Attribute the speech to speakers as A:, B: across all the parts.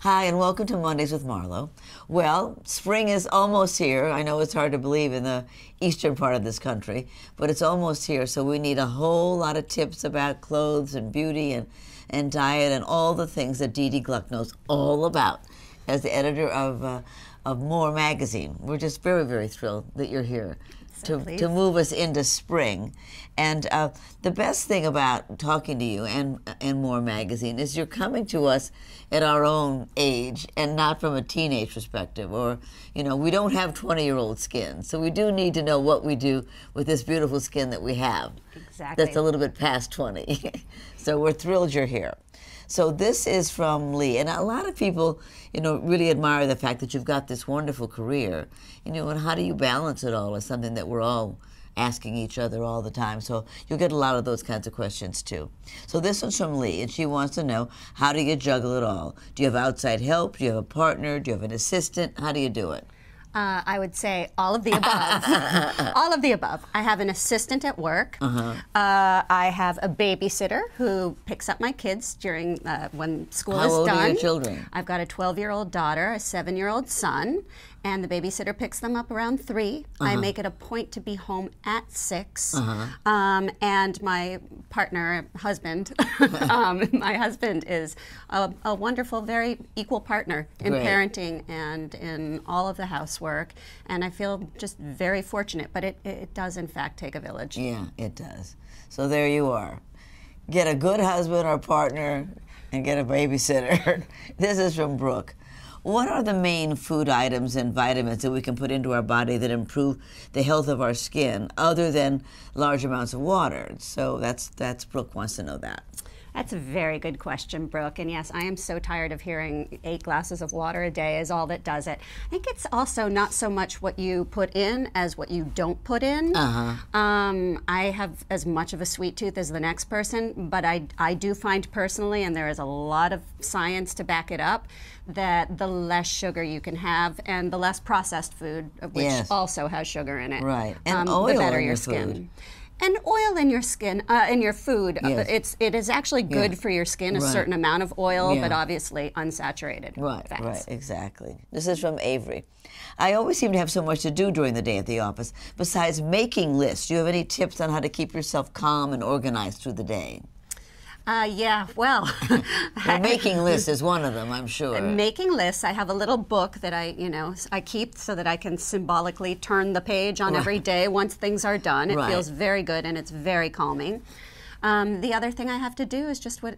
A: Hi, and welcome to Mondays with Marlo. Well, spring is almost here. I know it's hard to believe in the eastern part of this country, but it's almost here, so we need a whole lot of tips about clothes and beauty and diet and all the things that Didi Gluck knows all about as the editor of More magazine. We're just very, very thrilled that you're here to move us into spring. And the best thing about talking to you and More magazine is you're coming to us at our own age and not from a teenage perspective, or, you know, we don't have 20-year-old skin, so we do need to know what we do with this beautiful skin that we have.
B: Exactly.
A: That's a little bit past 20. So we're thrilled you're here. So this is from Lee, and a lot of people, you know, really admire the fact that you've got this wonderful career, you know, and how do you balance it all is something that we're all asking each other all the time. So you'll get a lot of those kinds of questions too. So this one's from Lee, and she wants to know, how do you juggle it all? Do you have outside help? Do you have a partner? Do you have an assistant? How do you do it?
B: I would say all of the above. All of the above. I have an assistant at work. I have a babysitter who picks up my kids during when school is done.
A: How old are your children?
B: I've got a 12-year-old daughter, a 7-year-old son, and the babysitter picks them up around 3. I make it a point to be home at 6. And my partner, husband, my husband is a wonderful, very equal partner in parenting and in all of the housework. And I feel just very fortunate, but it does in fact take a village.
A: Yeah, it does. So there you are. Get a good husband or partner and get a babysitter. This is from Brooke. What are the main food items and vitamins that we can put into our body that improve the health of our skin, other than large amounts of water? So that's Brooke wants to know that.
B: That's a very good question, Brooke. And yes, I am so tired of hearing 8 glasses of water a day is all that does it. I think it's also not so much what you put in as what you don't put in. I have as much of a sweet tooth as the next person, but I do find personally, and there is a lot of science to back it up, that the less sugar you can have and the less processed food, which also has sugar in it,
A: and oil
B: the better
A: in
B: your skin. Food. And oil in your skin, in your food, it is actually good for your skin, a certain amount of oil, but obviously unsaturated fats.
A: Right, exactly. This is from Avery. I always seem to have so much to do during the day at the office. Besides making lists, do you have any tips on how to keep yourself calm and organized through the day?
B: Yeah, well,
A: making lists is one of them, I'm sure.
B: Making lists, I have a little book that I keep so that I can symbolically turn the page on every day once things are done. It feels very good and it's very calming. The other thing I have to do is just what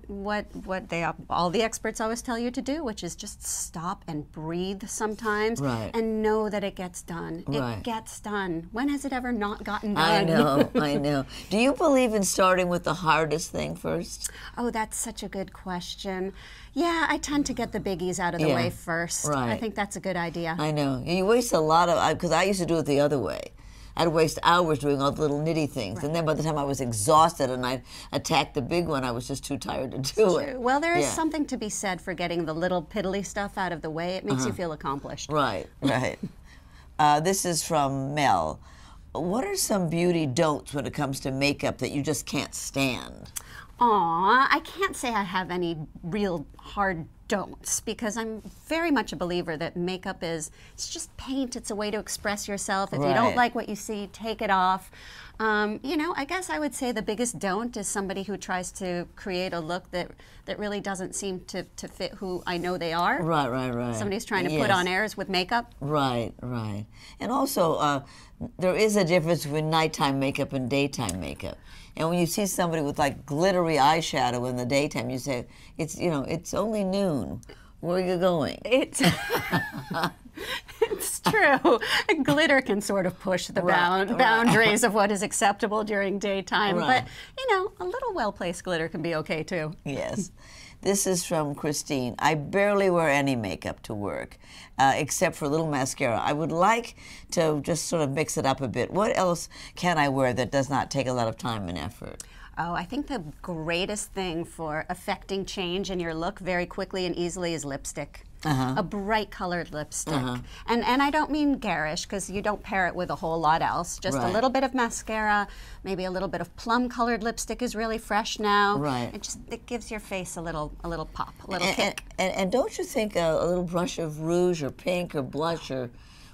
B: all the experts always tell you to do, which is just stop and breathe sometimes and know that it gets done. It gets done. When has it ever not gotten done?
A: I know. Do you believe in starting with the hardest thing first?
B: Oh, that's such a good question. Yeah, I tend to get the biggies out of the way first. I think that's a good idea.
A: I know. You waste a lot of, because I used to do it the other way. I'd waste hours doing all the little nitty things, and then by the time I was exhausted and I'd attack the big one, I was just too tired to do it.
B: Well, there is something to be said for getting the little piddly stuff out of the way. It makes you feel accomplished.
A: Right. This is from Mel. What are some beauty don'ts when it comes to makeup that you just can't stand?
B: Aw, I can't say I have any real hard don'ts, because I'm very much a believer that makeup it's just paint. It's a way to express yourself. If you don't like what you see, take it off. You know, I guess I would say the biggest don't is somebody who tries to create a look that really doesn't seem to fit who I know they are.
A: Right.
B: Somebody's trying to put on airs with makeup.
A: Right. And also, there is a difference between nighttime makeup and daytime makeup. And when you see somebody with like glittery eyeshadow in the daytime, you say, it's only noon. Where are you going?
B: It's true. Glitter can sort of push the boundaries of what is acceptable during daytime. But, a little well-placed glitter can be okay, too.
A: Yes. This is from Christine. I barely wear any makeup to work, except for a little mascara. I would like to just sort of mix it up a bit. What else can I wear that does not take a lot of time and effort?
B: Oh, I think the greatest thing for affecting change in your look very quickly and easily is lipstick. a bright colored lipstick. And I don't mean garish, because you don't pair it with a whole lot else. Just a little bit of mascara, maybe a little bit of plum colored lipstick is really fresh now.
A: Right.
B: It gives your face a little pop, a little kick.
A: And don't you think a little brush of rouge or pink or blush or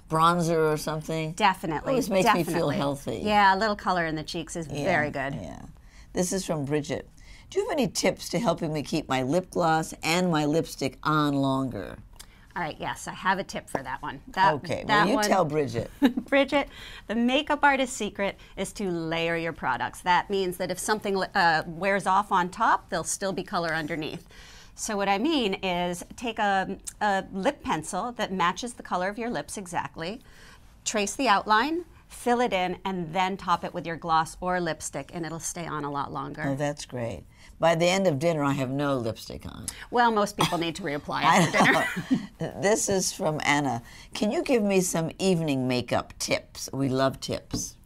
A: bronzer or something?
B: Definitely.
A: Always makes me feel healthy.
B: Yeah, a little color in the cheeks is very good.
A: Yeah. This is from Bridget. Do you have any tips to helping me keep my lip gloss and my lipstick on longer?
B: All right, yes, I have a tip for that one.
A: Well, you tell Bridget.
B: Bridget, the makeup artist's secret is to layer your products. That means that if something wears off on top, there'll still be color underneath. So what I mean is take a lip pencil that matches the color of your lips exactly, trace the outline, fill it in, and then top it with your gloss or lipstick, and it'll stay on a lot longer.
A: Oh, that's great. By the end of dinner, I have no lipstick on.
B: Well, most people need to reapply after dinner.
A: This is from Anna. Can you give me some evening makeup tips? We love tips.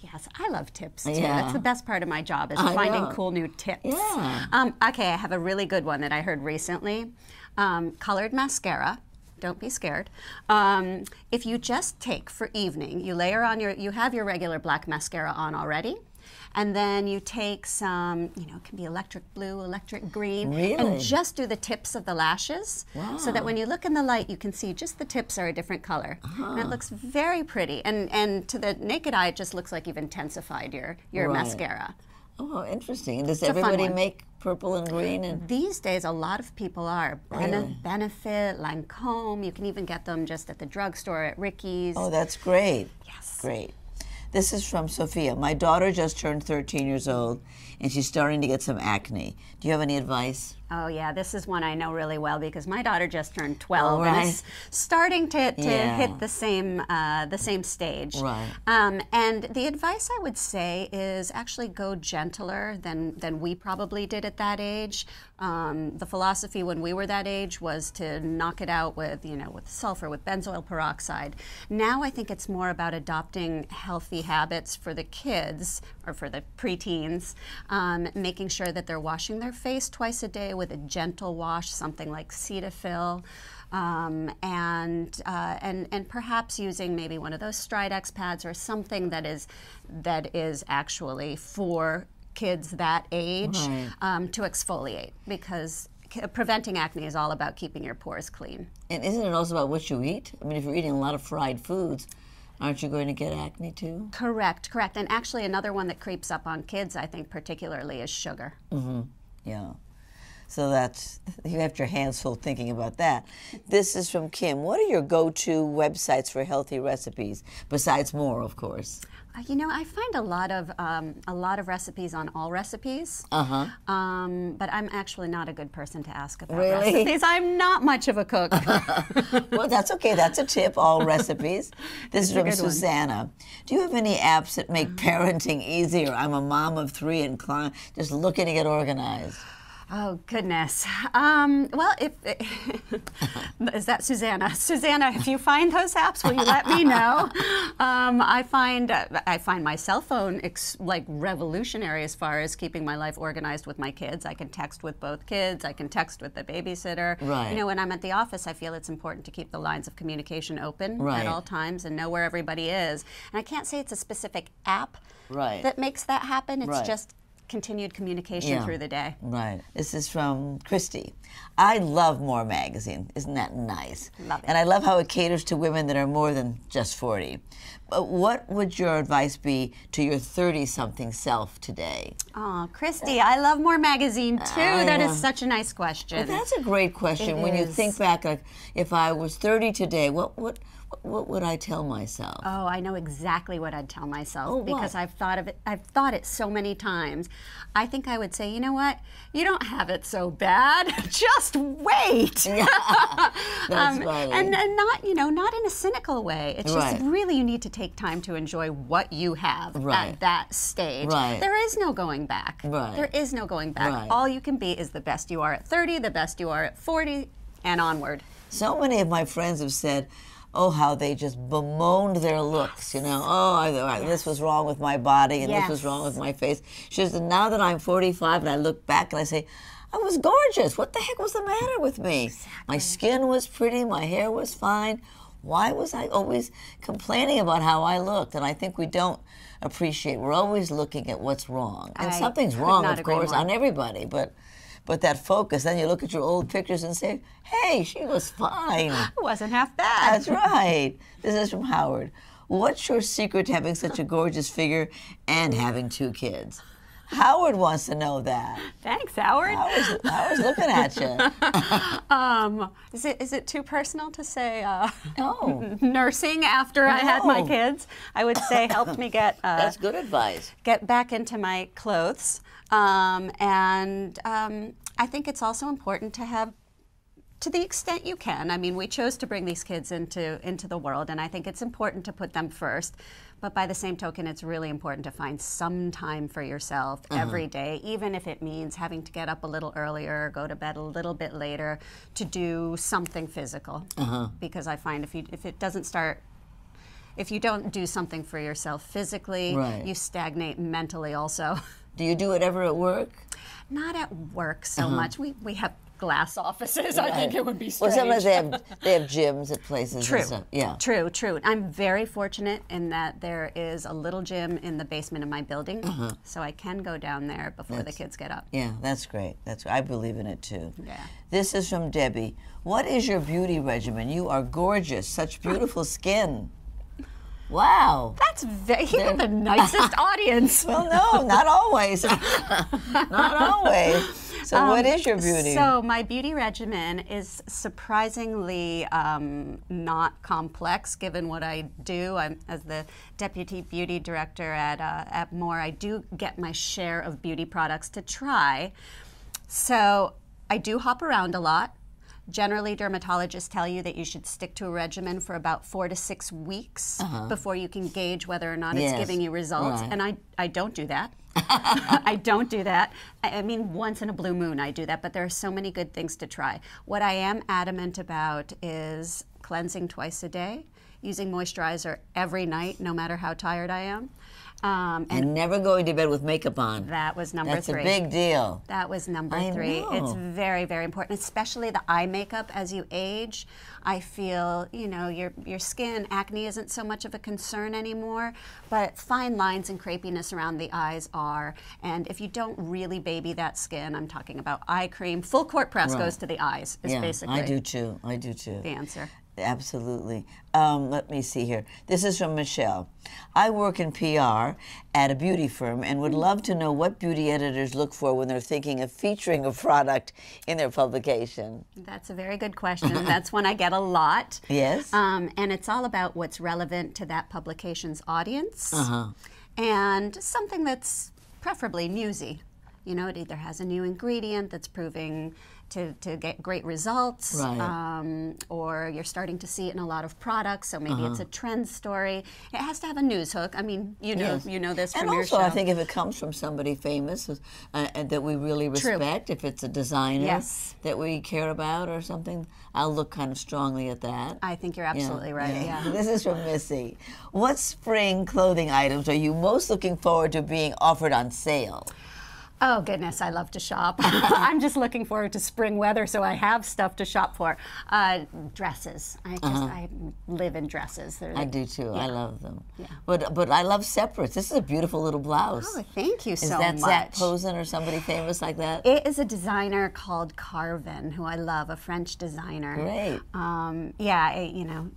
B: Yes, I love tips too.
A: Yeah.
B: That's the best part of my job, is finding cool new tips.
A: Yeah.
B: Okay, I have a really good one that I heard recently. Colored mascara. Don't be scared. If you just take for evening, you layer on you have your regular black mascara on already, and then you take some, it can be electric blue, electric green, and just do the tips of the lashes, so that when you look in the light, you can see just the tips are a different color. And it looks very pretty, and to the naked eye, it just looks like you've intensified your mascara.
A: Oh, interesting. Does everybody make purple and green? And
B: these days, a lot of people are. Benefit, Lancome. You can even get them just at the drugstore at Ricky's.
A: Oh, that's great.
B: Yes.
A: Great. This is from Sophia. My daughter just turned 13 years old, and she's starting to get some acne. Do you have any advice?
B: Oh yeah, this is one I know really well because my daughter just turned 12 and is starting to hit the same stage.
A: Right.
B: And the advice I would say is actually go gentler than we probably did at that age. The philosophy when we were that age was to knock it out with sulfur, with benzoyl peroxide. Now I think it's more about adopting healthy habits for the kids or for the preteens, making sure that they're washing their face twice a day with a gentle wash, something like Cetaphil, and perhaps using maybe one of those Stridex pads or something that is actually for kids that age, to exfoliate, because preventing acne is all about keeping your pores clean.
A: And isn't it also about what you eat? I mean, if you're eating a lot of fried foods, aren't you going to get acne too?
B: Correct. And actually another one that creeps up on kids, I think particularly, is sugar.
A: Yeah. So you have your hands full thinking about that. This is from Kim. What are your go-to websites for healthy recipes, besides more, of course?
B: I find a lot of recipes on All Recipes. But I'm actually not a good person to ask about recipes. I'm not much of a cook.
A: Well, that's okay. That's a tip, All Recipes. This is from Susanna. Do you have any apps that make parenting easier? I'm a mom of 3 and just looking to get organized.
B: Oh, goodness. Well, is that Susanna? Susanna, if you find those apps, will you let me know? I find my cell phone revolutionary as far as keeping my life organized with my kids. I can text with both kids. I can text with the babysitter.
A: Right.
B: When I'm at the office, I feel it's important to keep the lines of communication open at all times and know where everybody is. And I can't say it's a specific app that makes that happen. It's just continued communication through the day.
A: Right. This is from Christy. I love More Magazine. Isn't that nice?
B: Love it.
A: And I love how it caters to women that are more than just 40. But what would your advice be to your 30-something self today?
B: Oh, Christy, I love More Magazine too. That is such a nice question.
A: Well, that's a great question. When you think back, like, if I was 30 today, what would I tell myself?
B: Oh, I know exactly what I'd tell myself because I've thought of it. I've thought it so many times. I think I would say, you know what? You don't have it so bad. Just wait.
A: Yeah, that's funny.
B: And not in a cynical way. It's just really you need to take time to enjoy what you have at that stage.
A: Right.
B: There is no going back. There is no going back. All you can be is the best you are at 30, the best you are at 40, and onward.
A: So many of my friends have said, oh, how they just bemoaned their looks, this was wrong with my body and this was wrong with my face. She says, now that I'm 45 and I look back and I say, I was gorgeous. What the heck was the matter with me? My skin was pretty, my hair was fine. Why was I always complaining about how I looked? And I think we don't appreciate, we're always looking at what's wrong. And something's wrong, of course, on everybody, but that focus, then you look at your old pictures and say, hey, she was fine.
B: It wasn't half bad.
A: That's right. This is from Howard. What's your secret to having such a gorgeous figure and having 2 kids? Howard wants to know that.
B: Thanks, Howard.
A: Howard's looking at you.
B: Is it too personal to say
A: No.
B: nursing after I had my kids? I would say helped me get
A: That's good advice.
B: Get back into my clothes. And I think it's also important to have, to the extent you can. I mean, we chose to bring these kids into the world, and I think it's important to put them first. But by the same token, it's really important to find some time for yourself every day, even if it means having to get up a little earlier, go to bed a little bit later, to do something physical. Because I find if you don't do something for yourself physically, you stagnate mentally also.
A: Do you do it ever at work?
B: Not at work so much. We have glass offices. I think it would be strange.
A: Well, sometimes they have gyms at places.
B: True.
A: And stuff. Yeah.
B: True. I'm very fortunate in that there is a little gym in the basement of my building, so I can go down there before the kids get up.
A: Yeah, that's great. I believe in it too.
B: Yeah.
A: This is from Debbie. What is your beauty regimen? You are gorgeous. Such beautiful skin. Wow.
B: That's you're the nicest audience.
A: Well, no, not always. Not always. So what is your beauty?
B: So my beauty regimen is surprisingly not complex, given what I do. I'm, as the deputy beauty director at Moore, I do get my share of beauty products to try. So I do hop around a lot. Generally, dermatologists tell you that you should stick to a regimen for about 4 to 6 weeks before you can gauge whether or not it's giving you results. And I don't do that. I don't do that. I mean, once in a blue moon I do that, but there are so many good things to try. What I am adamant about is cleansing twice a day, using moisturizer every night, no matter how tired I am.
A: And never going to bed with makeup on.
B: That was number 3.
A: That's a big deal.
B: That was number 3.
A: Know.
B: It's very, very important, especially the eye makeup as you age. I feel, your skin, acne isn't so much of a concern anymore, but fine lines and crepiness around the eyes are. And if you don't really baby that skin, I'm talking about eye cream, full court press goes to the eyes, is basically.
A: I do too.
B: The answer.
A: Absolutely. Let me see here. This is from Michelle. I work in PR at a beauty firm and would love to know what beauty editors look for when they're thinking of featuring a product in their publication.
B: That's a very good question. That's one I get a lot.
A: Yes.
B: And it's all about what's relevant to that publication's audience and something that's preferably newsy. It either has a new ingredient that's proving to get great results, or you're starting to see it in a lot of products, so maybe it's a trend story. It has to have a news hook. I mean, you know this from your show.
A: And also, I think if it comes from somebody famous and that we really respect, if it's a designer that we care about or something, I'll look kind of strongly at that.
B: I think you're absolutely right, yeah.
A: This is from Missy. What spring clothing items are you most looking forward to being offered on sale?
B: Oh, goodness, I love to shop. I'm just looking forward to spring weather, so I have stuff to shop for. Dresses. I live in dresses.
A: I do, too. I love them. Yeah. But I love separates. This is a beautiful little blouse.
B: Oh, thank you so much.
A: Is that Zach Posen or somebody famous like that?
B: It is a designer called Carvin, who I love, a French designer.
A: Great.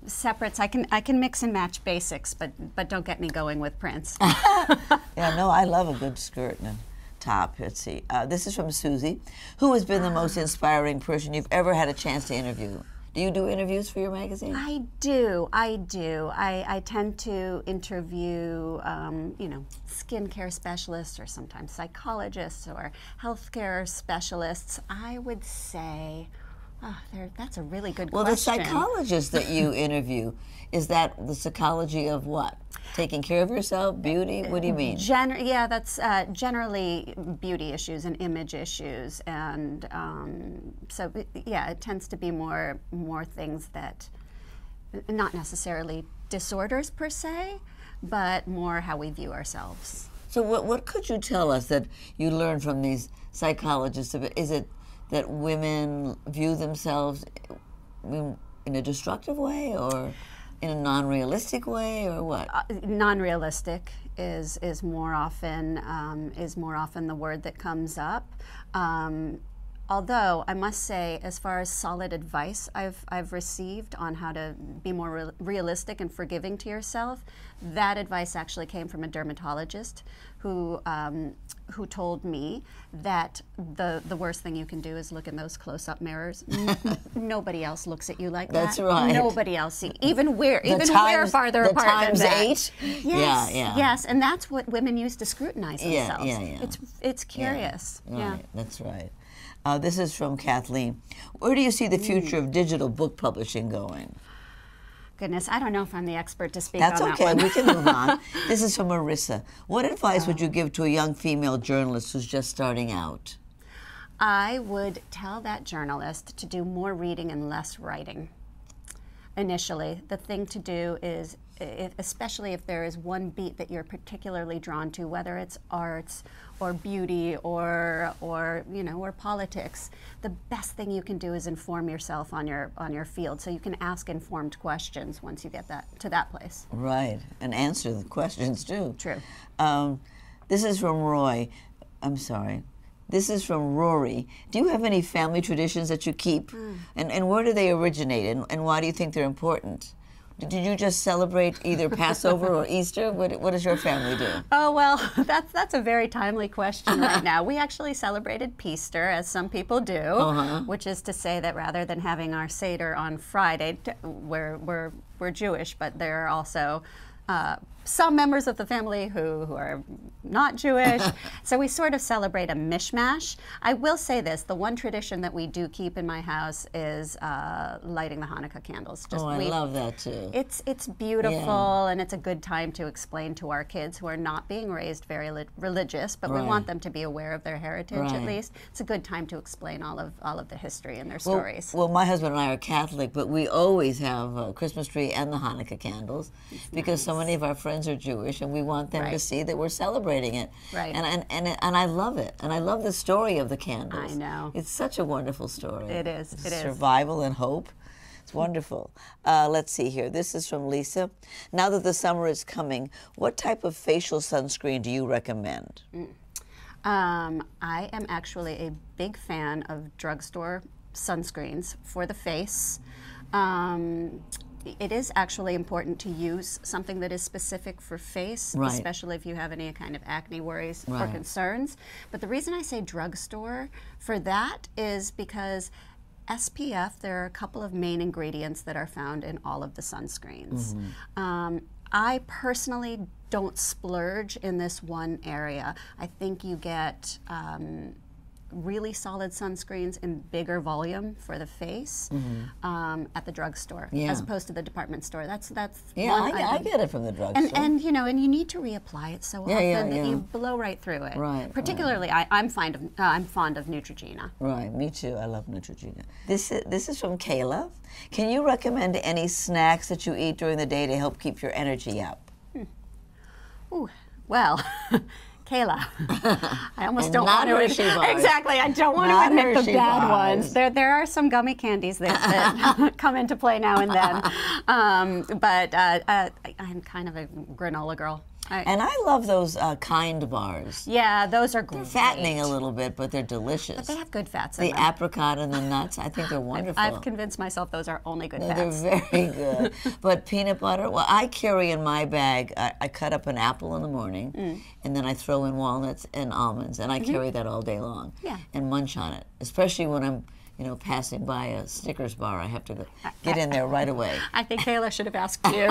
B: Separates. I can mix and match basics, but don't get me going with prints.
A: Yeah, no, I love a good skirt and top. Let's see. This is from Susie. Who has been the most inspiring person you've ever had a chance to interview? Do you do interviews for your magazine?
B: I do. I tend to interview, skincare specialists or sometimes psychologists or healthcare specialists. I would say, that's a really good question.
A: Well, the psychologist that you interview, is that the psychology of what? Taking care of yourself, beauty? What do you mean?
B: That's generally beauty issues and image issues, and it tends to be more things that, not necessarily disorders per se, but more how we view ourselves.
A: So what could you tell us that you learned from these psychologists? Is it that women view themselves in a destructive way, or in a non-realistic way, or what?
B: Non-realistic is more often the word that comes up. Although I must say, as far as solid advice I've received on how to be more realistic and forgiving to yourself, that advice actually came from a dermatologist who told me that the worst thing you can do is look in those close-up mirrors. Nobody else looks at you like that.
A: That's right.
B: Nobody else sees. Even we're farther
A: the
B: apart
A: times
B: than that.
A: 8.
B: Yes,
A: yeah.
B: yes, and that's what women use to scrutinize themselves.
A: Yeah.
B: It's curious.
A: Yeah, right. That's right. This is from Kathleen. Where do you see the future of digital book publishing going?
B: Goodness, I don't know if I'm the expert to speak on that one.
A: That's okay, we can move on. This is from Marissa. What advice would you give to a young female journalist who's just starting out?
B: I would tell that journalist to do more reading and less writing. Initially, the thing to do is, especially if there is one beat that you're particularly drawn to, whether it's arts or beauty or politics, the best thing you can do is inform yourself on your field, so you can ask informed questions once you get to that place.
A: Right, and answer the questions too.
B: True.
A: This is from Roy. I'm sorry. This is from Rory. Do you have any family traditions that you keep? And where do they originate, and why do you think they're important? Did you just celebrate either Passover or Easter? What does your family do?
B: Oh, well, that's a very timely question right now. We actually celebrated Peaster, as some people do, which is to say that rather than having our Seder on Friday, we're Jewish, but there are also some members of the family who are not Jewish. So we sort of celebrate a mishmash. I will say this, the one tradition that we do keep in my house is lighting the Hanukkah candles.
A: I love that too.
B: It's beautiful, and it's a good time to explain to our kids who are not being raised very religious, but we want them to be aware of their heritage at least. It's a good time to explain all of the history and their stories.
A: Well, my husband and I are Catholic, but we always have a Christmas tree and the Hanukkah candles because so many of our friends are Jewish, and we want them to see that we're celebrating it.
B: Right.
A: And I love it, and I love the story of the candles.
B: I know.
A: It's such a wonderful story.
B: It is. It is.
A: Survival and hope. It's wonderful. Let's see here. This is from Lisa. Now that the summer is coming, what type of facial sunscreen do you recommend?
B: I am actually a big fan of drugstore sunscreens for the face. It is actually important to use something that is specific for face, especially if you have any kind of acne worries or concerns. But the reason I say drugstore for that is because SPF, there are a couple of main ingredients that are found in all of the sunscreens. I personally don't splurge in this one area. I think you get really solid sunscreens in bigger volume for the face at the drugstore as opposed to the department store. That's
A: I get it from the drugstore.
B: And you need to reapply it so often that you blow right through it.
A: Right.
B: Particularly, I'm fond of Neutrogena.
A: Right. Me too. I love Neutrogena. This is from Kayla. Can you recommend any snacks that you eat during the day to help keep your energy up?
B: Ooh, well. Kayla, I almost don't
A: want
B: to exactly. I don't want to admit the bad ones. There are some gummy candies that come into play now and then, but I'm kind of a granola girl.
A: And I love those Kind bars.
B: Yeah, those are great.
A: They're fattening a little bit, but they're delicious.
B: But they have good fats in
A: them. The apricot and the nuts, I think they're wonderful.
B: I've convinced myself those are only good fats.
A: They're very good. But peanut butter, well, I carry in my bag, I cut up an apple in the morning, and then I throw in walnuts and almonds, and I carry that all day long and munch on it, especially when I'm passing by a Snickers bar. I have to get in there right away.
B: I think Kayla should have asked you.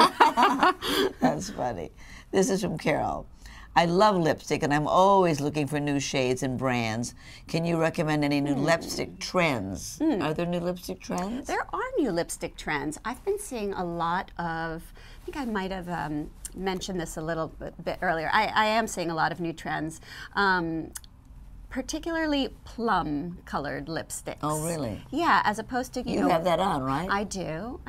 A: That's funny. This is from Carol. I love lipstick, and I'm always looking for new shades and brands. Can you recommend any new lipstick trends? Are there new lipstick trends?
B: There are new lipstick trends. I've been seeing a lot of, I think I might have mentioned this a little bit earlier. I am seeing a lot of new trends. particularly plum-colored lipsticks.
A: Oh, really?
B: Yeah, as opposed to,
A: you have that on, right?
B: I do.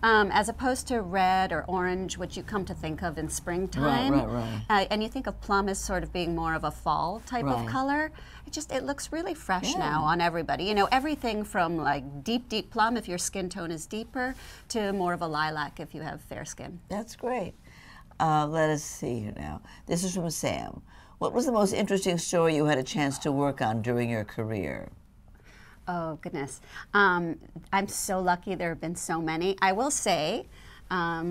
B: As opposed to red or orange, which you come to think of in springtime.
A: Right.
B: And you think of plum as sort of being more of a fall type of color. It looks really fresh now on everybody. You know, everything from like deep plum if your skin tone is deeper to more of a lilac if you have fair skin.
A: That's great. Let us see here now. This is from Sam. What was the most interesting story you had a chance to work on during your career?
B: Oh, goodness. I'm so lucky there have been so many. I will say,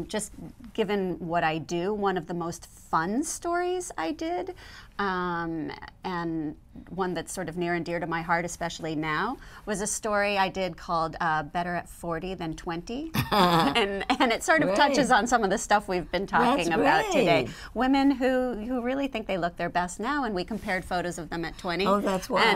B: just given what I do, one of the most fun stories I did, and one that's sort of near and dear to my heart, especially now, was a story I did called Better at 40 Than 20. and it sort of touches on some of the stuff we've been talking about today. Women who really think they look their best now, and we compared photos of them at 20 and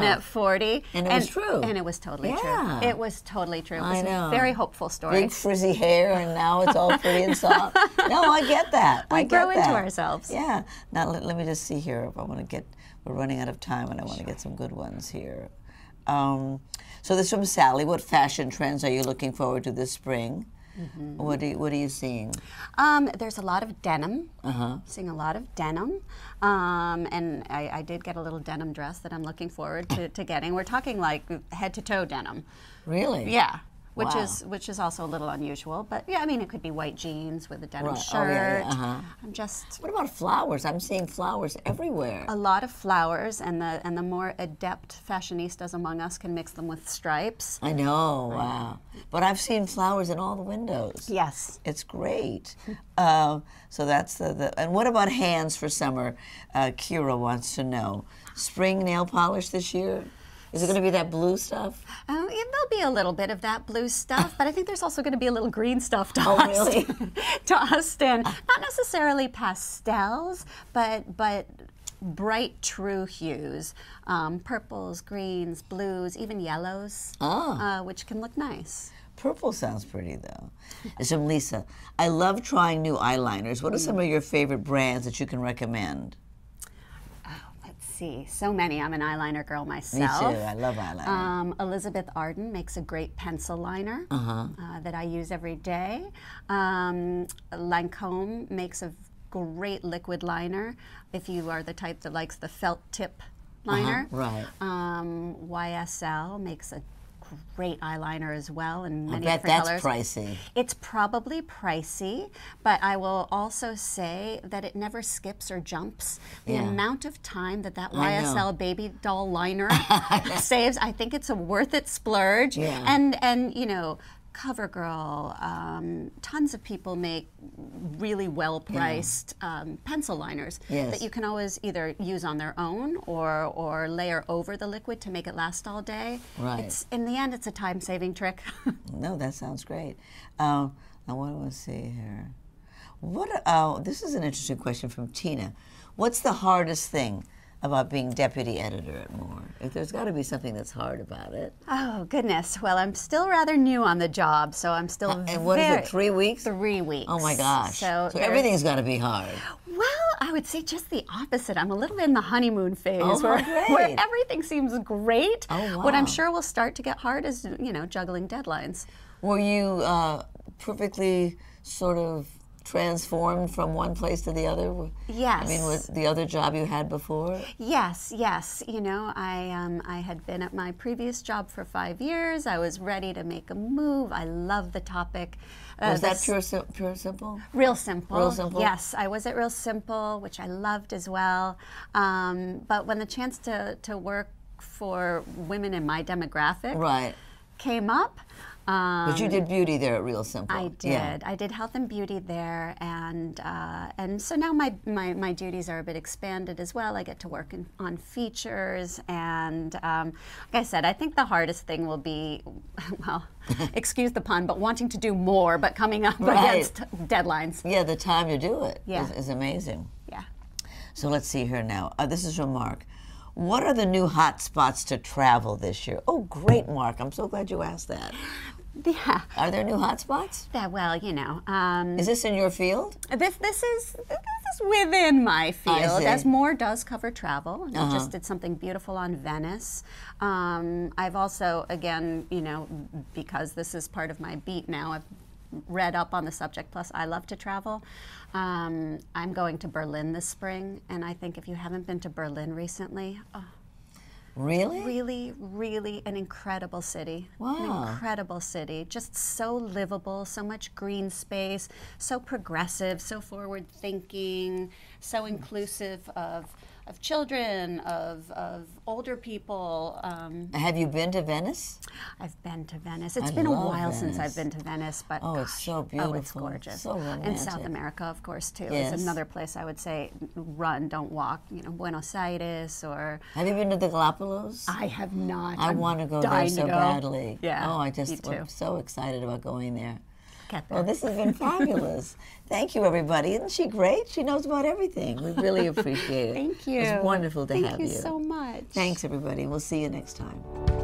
B: at 40.
A: And it was true.
B: And it was totally true. It was totally true. It was a very hopeful story.
A: Big frizzy hair, and now it's all pretty and soft. No, I get that.
B: We grow into ourselves.
A: Yeah. Now let me just see here if I want to get. We're running out of time, and I want to get some good ones here. So this is from Sally. What fashion trends are you looking forward to this spring? What are you seeing?
B: There's a lot of denim. Seeing a lot of denim, and I did get a little denim dress that I'm looking forward to getting. We're talking like head to toe denim.
A: Really?
B: Yeah. Which is also a little unusual, but yeah, I mean, it could be white jeans with a denim shirt. I'm just.
A: What about flowers? I'm seeing flowers everywhere.
B: A lot of flowers, and the more adept fashionistas among us can mix them with stripes.
A: I know. Wow. But I've seen flowers in all the windows.
B: Yes.
A: It's great. So that's and what about hands for summer? Kira wants to know. Spring nail polish this year? Is it going to be that blue stuff?
B: There'll be a little bit of that blue stuff, but I think there's also going to be a little green stuff tossed in. Not necessarily pastels, but bright, true hues. Purples, greens, blues, even yellows, which can look nice.
A: Purple sounds pretty, though. It's from Lisa. I love trying new eyeliners. What are some of your favorite brands that you can recommend?
B: See, so many. I'm an eyeliner girl myself.
A: Me too. I love eyeliner.
B: Elizabeth Arden makes a great pencil liner that I use every day. Lancome makes a great liquid liner if you are the type that likes the felt tip liner. YSL makes a great eyeliner as well in many different colors.
A: I bet that's pricey.
B: It's probably pricey, but I will also say that it never skips or jumps. The amount of time that YSL baby doll liner saves, I think it's a worth it splurge. And you know, CoverGirl, tons of people make really well-priced pencil liners that you can always either use on their own or layer over the liquid to make it last all day. In the end, it's a time-saving trick.
A: No, that sounds great. Now, what do I see here? This is an interesting question from Tina. What's the hardest thing about being deputy editor at More? If there's got to be something that's hard about it.
B: Oh, goodness. Well, I'm still rather new on the job, so I'm still
A: and what is it, 3 weeks?
B: 3 weeks.
A: Oh, my gosh. So everything's got to be hard.
B: Well, I would say just the opposite. I'm a little bit in the honeymoon phase
A: where
B: everything seems great.
A: Oh, wow.
B: What I'm sure will start to get hard is, you know, juggling deadlines.
A: Were you perfectly sort of transformed from one place to the other?
B: Yes.
A: I mean, was the other job you had before?
B: Yes. You know, I had been at my previous job for 5 years. I was ready to make a move. I love the topic.
A: Was that Pure Simple?
B: Real Simple.
A: Real Simple?
B: Yes, I was at Real Simple, which I loved as well. But when the chance to work for women in my demographic came up,
A: but you did beauty there at Real Simple.
B: I did. Yeah. I did health and beauty there, and so now my duties are a bit expanded as well. I get to work on features, and like I said, I think the hardest thing will be, well, excuse the pun, but wanting to do more, but coming up against deadlines.
A: Yeah, the time to do it is amazing.
B: Yeah.
A: So let's see here now. This is from Mark. What are the new hot spots to travel this year? Oh, great, Mark. I'm so glad you asked that.
B: Yeah.
A: Are there new hot spots?
B: Yeah, well, you know.
A: Is this in your field?
B: This is is within my field,
A: see.
B: as more does cover travel. I just did something beautiful on Venice. I've also, again, you know, because this is part of my beat now, I've read up on the subject, plus I love to travel. I'm going to Berlin this spring, and I think if you haven't been to Berlin recently,
A: Really?
B: really, really an incredible city.
A: Wow.
B: An incredible city. Just so livable, so much green space, so progressive, so forward thinking, so inclusive of children, of older people.
A: Have you been to Venice?
B: I've been to Venice. It's been a while since I've
A: Venice.
B: been to Venice, but
A: Oh, it's so beautiful.
B: oh, it's gorgeous.
A: So romantic.
B: And South America, of course, too.
A: Yes.
B: Is another place I would say run, don't walk. You know, Buenos Aires or.
A: Have you been to the Galapagos?
B: I have not.
A: I
B: I'm
A: want to go there
B: dying
A: so
B: to go.
A: badly.
B: Yeah.
A: Oh, I
B: me
A: just
B: too.
A: am so excited about going there.
B: Get
A: Well,
B: there.
A: this has been fabulous. Thank you, everybody. Isn't she great? She knows about everything. We really appreciate it.
B: Thank you.
A: It's wonderful to have you.
B: Thank you so much.
A: Thanks, everybody. We'll see you next time.